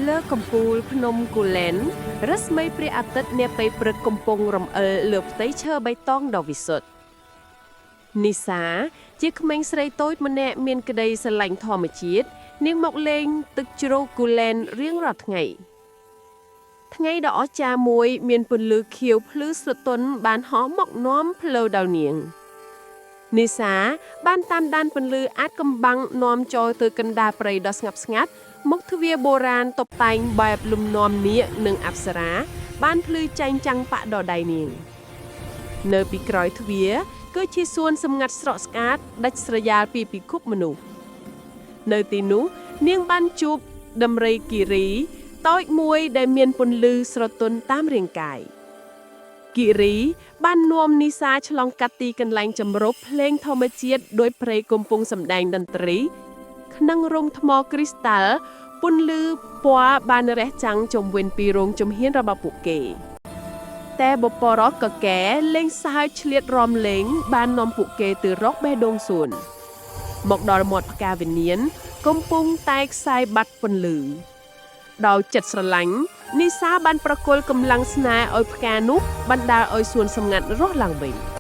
លើកំពូលភ្នំគូលែនរស្មីព្រះអាទិត្យនាពេលព្រឹកកំពុងរំអិលលើផ្ទៃឈើបៃតងដ៏វិសុទ្ធនីសាជាក្មេងស្រីតូចម្នាក់មានក្តីស្រឡាញ់ធម្មជាតិនាងមកលេងទឹកជ្រោះគូលែនរៀងរាល់ថ្ងៃដ៏អស្ចារ្យមួយមានពន្លឺខៀវភ្លឺស្រទន់បានហោះមកនាំផ្លូវដល់នាងនីសាបានតាមដានពន្លឺអាចកំបាំងនាំចូលទៅកណ្ដាលព្រៃដ៏ស្ងប់ស្ងាត់មុខទ្វារបុរាណតុបតែងបែបលំនាំនាគនិងអប្សរាបានភ្លឺចែងចាំងប៉ាក់ដល់ដៃនាងនៅពីក្រោយទ្វារគឺជាសួនសម្ងាត់ស្រកស្អាតដាច់ស្រយាលពីពិភពមនុស្សនៅទីនោះនាងបានជួបដំរីគិរីតូចមួយដែលមានពន្លឺស្រទន់តាមរាងកាយគិរីបាននាំនីសាឆ្លងកាត់ទីកន្លែងចម្រុះភ្លេងធម្មជាតិដោយព្រៃកំពុងសម្ដែងតន្ត្រីក្នុងរោងថ្មគ្រីស្តាល់ពន្លឺពណ៌បានរះចាំងជុំវិញពីរោងជំហានរបស់ពួកគេតែបបរកកែលេងសើចឆ្លៀតរំលេងបាននាំពួកគេទៅរកបេះដូងសួនមកដល់មាត់ផ្កាវិញ្ញាណកំពុងតែខ្សែបាត់ពន្លឺដោយចិត្តស្រឡាញ់នីសាបានប្រគល់កម្លាំងស្នេហ៍ឲ្យផ្កានោះបណ្ដាលឲ្យសួនសម្ងាត់រស់ឡើងវិញ